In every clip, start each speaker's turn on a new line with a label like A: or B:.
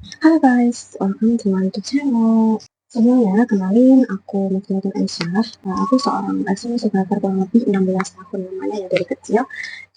A: Halo guys, welcome to my YouTube channel. Sebelumnya, kenalin aku Muftiatul Aisyah. Aku seorang ex survivor kurang lebih 16 tahun namanya ya dari kecil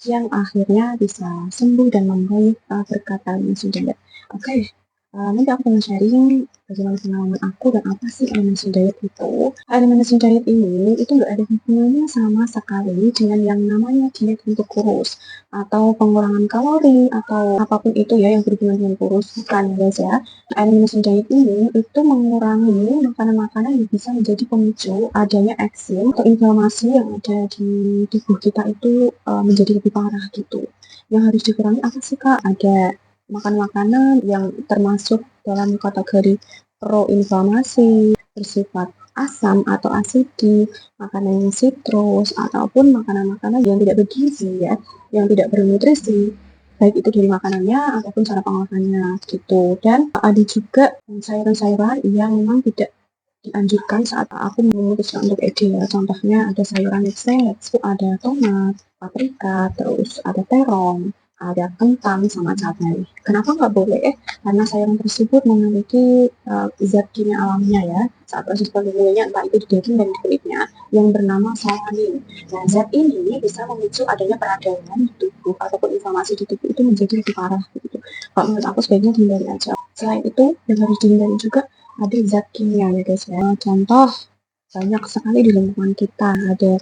A: yang akhirnya bisa sembuh dan membaik berkat Elimination Diet. Oke, nanti aku akan sharing bagaimana pengalaman aku dan apa sih Elimination Diet itu. Elimination Diet ini itu nggak ada hubungannya sama sekali dengan yang namanya diet untuk kurus atau pengurangan kalori atau apapun itu ya yang berhubungan dengan kurus, bukan ya guys ya. Elimination diet ini itu mengurangi makanan-makanan yang bisa menjadi pemicu adanya eksim atau inflamasi yang ada di tubuh kita itu menjadi lebih parah gitu. Yang harus dikurangi apa sih Kak? Ada makan makanan yang termasuk dalam kategori proinflamasi, bersifat asam atau asidik, makanan yang sitrus, ataupun makanan-makanan yang tidak bergizi ya, yang tidak bernutrisi, baik itu dari makanannya ataupun cara pengolahannya gitu. Dan ada juga sayuran-sayuran yang memang tidak dianjurkan saat aku memutuskan untuk ED ya. Contohnya ada sayuran lettuce, ada tomat, paprika, terus ada terong, ada kentang sama cabai. Kenapa nggak boleh? Karena sayuran tersebut memiliki zat kimia alaminya ya saat proses pembuatannya, entah itu di daging dan di kulitnya, yang bernama salanin. Nah, zat ini bisa memicu adanya peradangan di tubuh ataupun inflamasi di tubuh itu menjadi lebih parah gitu. Kalau menurut aku sebaiknya dihindari aja. Selain itu, yang harus dihindari juga ada zat kimia ya guys ya. Contoh banyak sekali di lingkungan kita, ada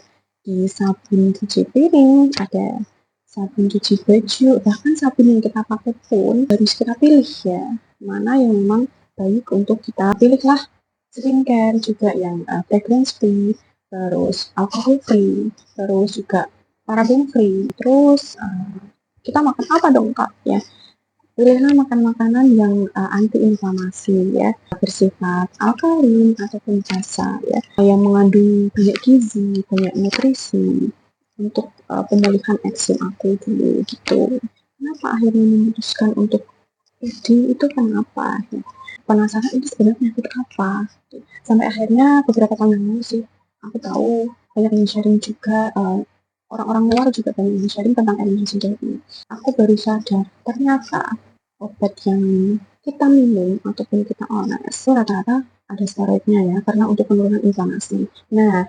A: di sabun cuci piring, ada sabun cuci baju, bahkan sabun yang kita pakai pun harus kita pilih ya, mana yang memang baik untuk kita pilih lah. Skincare juga yang fragrance free, terus alcohol free, terus juga paraben free, terus kita makan apa dong kak ya, pilihlah makan makanan yang anti-inflamasi ya, bersifat alkalin ataupun basa ya, yang mengandung banyak gizi, banyak nutrisi untuk pemulihan eksim aku dulu gitu. Kenapa akhirnya memutuskan untuk jadi itu kenapa? Ya. Penasaran ini sebenarnya penyakit apa? Sampai akhirnya beberapa tahun yang lalu sih aku tahu banyak yang sharing juga, orang-orang luar juga banyak yang sharing tentang elimination diet ini. Aku baru sadar ternyata obat yang kita minum ataupun kita oles rata-rata ada steroidnya ya, karena untuk penurunan inflamasi. Nah,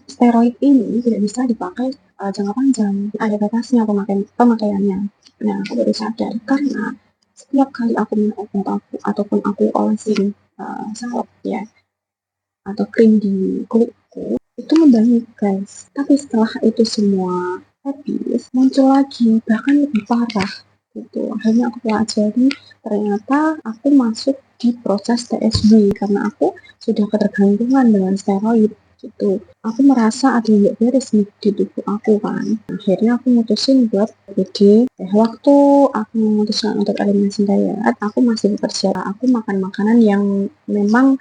A: steroid ini tidak bisa dipakai jangka panjang, ada batasnya pemakaiannya. Nah, aku baru sadar karena setiap kali aku minum obat aku ataupun aku olesin salep ya atau krim di kulitku itu membaik guys. Tapi setelah itu semua habis, muncul lagi bahkan lebih parah gitu. Akhirnya aku pelajari ternyata aku masuk di proses TSB karena aku sudah ketergantungan dengan steroid gitu. Aku merasa ada yang gak beres nih di tubuh aku kan. Akhirnya aku mutusin buat BD. Waktu aku memutuskan untuk eliminasi diet, aku masih bekerja. Aku makan makanan yang memang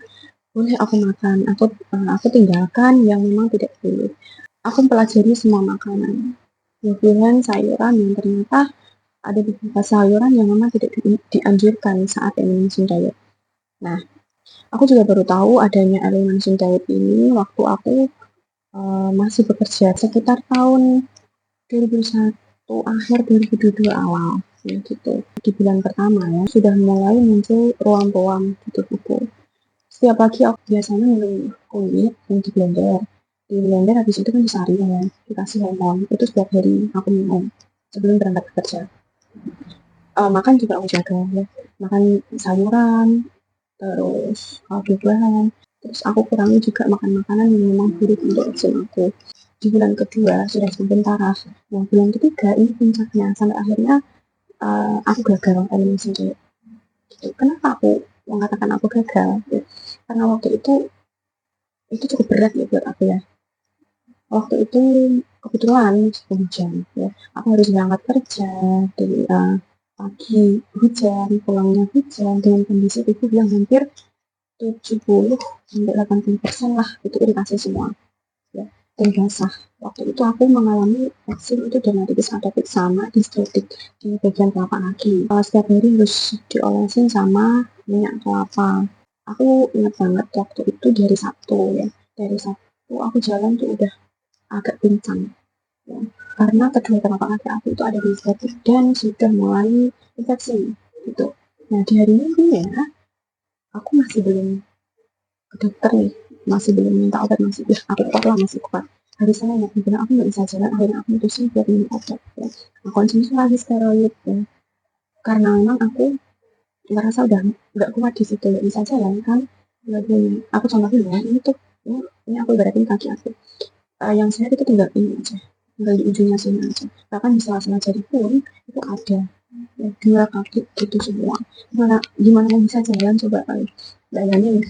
A: boleh aku makan, aku tinggalkan yang memang tidak boleh. Aku pelajari semua makanan, buah-buahan, sayuran yang ternyata ada beberapa sayuran yang memang tidak dianjurkan saat elimination diet. Nah, aku juga baru tahu adanya elimination diet ini waktu aku masih bekerja sekitar tahun 2001 akhir 2022 awal ya gitu. Di bulan pertama ya sudah mulai muncul ruam-ruam di tubuhku. Setiap pagi aku biasanya minum kunyit yang di blender habis itu kan disaring ya, dikasih lemon, itu setiap hari aku minum sebelum berangkat bekerja. Makan juga aku jaga ya, makan sayuran, terus buah-buahan, terus aku kurangi juga makan makanan yang memang buruk untuk eksim aku. Di bulan kedua sudah semakin parah. Nah, bulan ketiga ini puncaknya sampai akhirnya aku gagal eliminasi diet. Gitu. Kenapa aku mengatakan aku gagal? Ya, karena waktu itu cukup berat ya buat aku ya. Waktu itu kebetulan hujan ya. Aku harus berangkat kerja dari pagi hujan, pulangnya hujan dengan kondisi tubuh yang hampir 70-80% lah itu iritasi semua ya, dan basah. Waktu itu aku mengalami eksim itu dermatitis atopik sama distotik di bagian telapak kaki. Setiap hari harus diolesin sama minyak kelapa. Aku ingat banget waktu itu dari Sabtu ya, dari Sabtu aku jalan tuh udah agak pincang ya, karena kedua telapak kaki aku itu ada distotik dan sudah mulai infeksi gitu. Nah di hari Minggu ya, aku masih belum ke dokter nih, masih belum minta obat, masih aku kuat lah, masih kuat. Hari Senin ya, kemudian aku nggak bisa jalan, akhirnya aku mutusin buat minum obat ya. Aku konsumsi lagi steroid ya, karena memang aku ngerasa udah nggak kuat di situ, nggak bisa jalan kan. Lagi aku contohin ya, ini tuh ini aku ibaratin kaki aku. Yang sehat itu tinggal ini aja, tinggal di ujungnya sini aja. Bahkan di sela-sela jari pun itu ada ya, 2 kaki gitu semua. Gimana yang bisa jalan coba kali bayangin.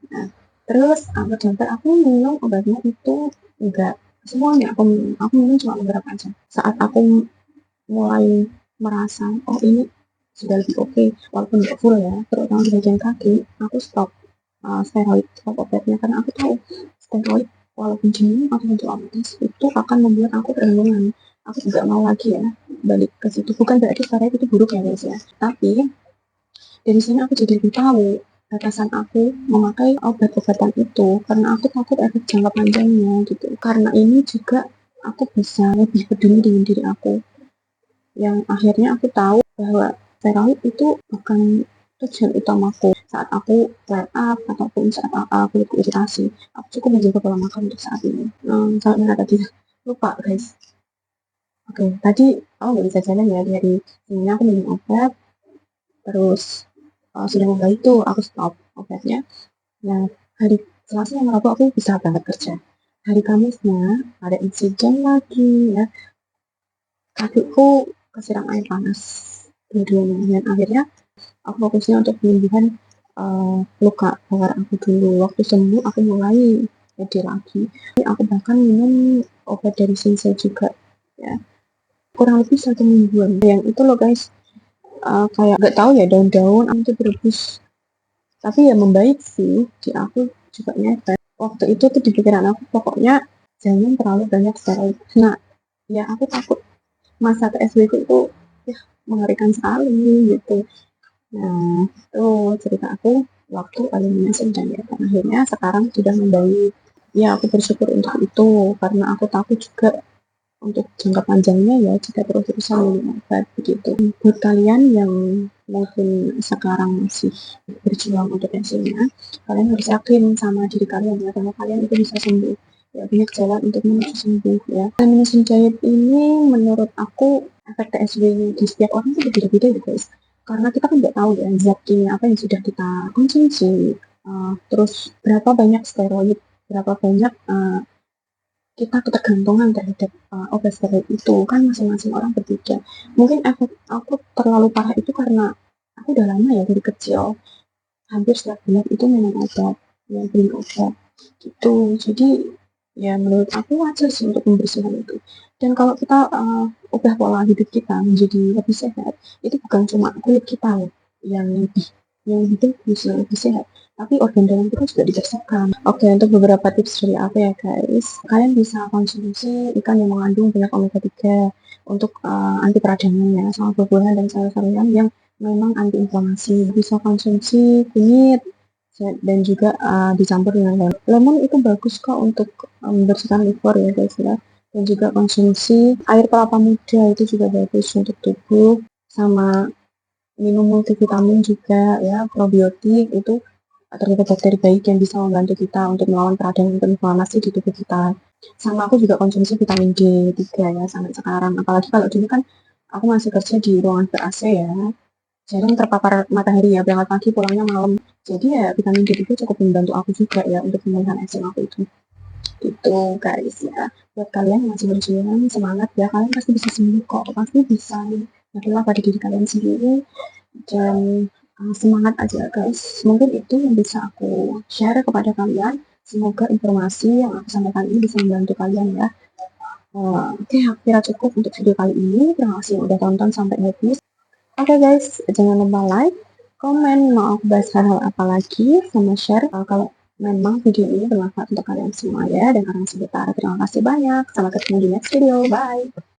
A: Nah, terus aku dokter, aku minum obatnya itu enggak semuanya, aku minum cuma beberapa aja. Saat aku mulai merasa oh ini sudah lebih oke, walaupun nggak full ya, terutama di bagian kaki, aku stop steroid, stop obatnya, karena aku tahu steroid walaupun jenuh atau untuk otomatis itu akan membuat aku perlindungan. Aku nggak mau lagi ya balik ke situ. Bukan berarti steroid itu buruk ya guys ya, tapi dari sini aku jadi lebih tahu batasan aku memakai obat-obatan itu, karena aku takut efek jangka panjangnya gitu. Karena ini juga aku bisa lebih peduli dengan diri aku, yang akhirnya aku tahu bahwa steroid itu bukan tujuan utamaku saat aku flare up ataupun saat aku iritasi. Aku cukup menjaga pola makan untuk saat ini. Sampai mana tadi? Lupa guys. Oke, tadi aku nggak bisa jalan ya, dari ini aku minum obat, terus sudah membaik tuh aku stop obatnya. Nah, hari Selasa yang Rabu aku bisa berangkat kerja. Hari Kamisnya ada insiden lagi ya, kakiku kesiram air panas dua-duanya, dan akhirnya aku fokusnya untuk penyembuhan luka bakar aku dulu. Waktu sembuh aku mulai pede lagi. Aku bahkan minum obat dari Shinsei juga ya, kurang lebih 1 mingguan. Yang itu loh guys, kayak gak tahu ya, daun-daun itu berebus, tapi ya membaik sih di aku juga nyata. Waktu itu tuh di pikiran aku pokoknya jangan terlalu banyak steroid. Nah ya aku takut masa PSBB itu ya mengerikan sekali gitu. Nah itu cerita aku waktu eliminasi dan diet. Akhirnya sekarang sudah membaik. Ya aku bersyukur untuk itu, karena aku takut juga untuk jangka panjangnya ya jika terus-terusan minum obat begitu. Buat kalian yang mungkin sekarang masih berjuang untuk hasilnya, kalian harus yakin sama diri kalian ya, bahwa kalian itu bisa sembuh ya, banyak jalan untuk menuju sembuh ya. Elimination diet ini menurut aku efek TSW di setiap orang itu berbeda-beda ya guys, karena kita kan nggak tahu ya zat kimia apa yang sudah kita konsumsi, terus berapa banyak steroid, berapa banyak kita ketergantungan terhadap obat steroid itu, kan masing-masing orang berbeda. Mungkin efek aku terlalu parah itu karena aku udah lama ya dari kecil hampir setiap bulan itu minum obat, yang beli obat gitu. Jadi ya menurut aku wajar sih untuk membersihkan itu. Dan kalau kita ubah pola hidup kita menjadi lebih sehat, itu bukan cuma kulit kita ya yang lebih bisa lebih sehat, tapi organ dalam kita juga dibersihkan. Oke, untuk beberapa tips dari aku ya guys, kalian bisa konsumsi ikan yang mengandung banyak omega 3 untuk anti peradangan ya, sama buah-buahan dan sayur-sayuran yang memang anti inflamasi. Bisa konsumsi kunyit dan juga dicampur dengan lemon. Lemon itu bagus kok untuk membersihkan liver ya guys ya. Dan juga konsumsi air kelapa muda itu juga bagus untuk tubuh, sama minum multivitamin juga ya, probiotik itu terdapat bakteri baik yang bisa membantu kita untuk melawan peradangan dan inflamasi di tubuh kita. Sama aku juga konsumsi vitamin D3 ya sampai sekarang. Apalagi kalau dulu kan aku masih kerja di ruangan ber-AC ya, jarang terpapar matahari ya, berangkat pagi pulangnya malam. Jadi ya vitamin D itu cukup membantu aku juga ya untuk pemulihan eksim aku itu. Itu guys ya, buat kalian yang masih berjuang, semangat ya, kalian pasti bisa sembuh kok, pasti bisa. Yakinlah pada diri kalian sendiri dan semangat aja guys. Mungkin itu yang bisa aku share kepada kalian. Semoga informasi yang aku sampaikan ini bisa membantu kalian ya. Oke, aku kira cukup untuk video kali ini. Terima kasih udah tonton sampai habis. Oke guys, jangan lupa like, komen, mau aku bahas hal-hal apa lagi, sama share kalau memang video ini bermanfaat untuk kalian semua ya, dan orang sekitar. Terima kasih banyak. Sampai ketemu di next video. Bye.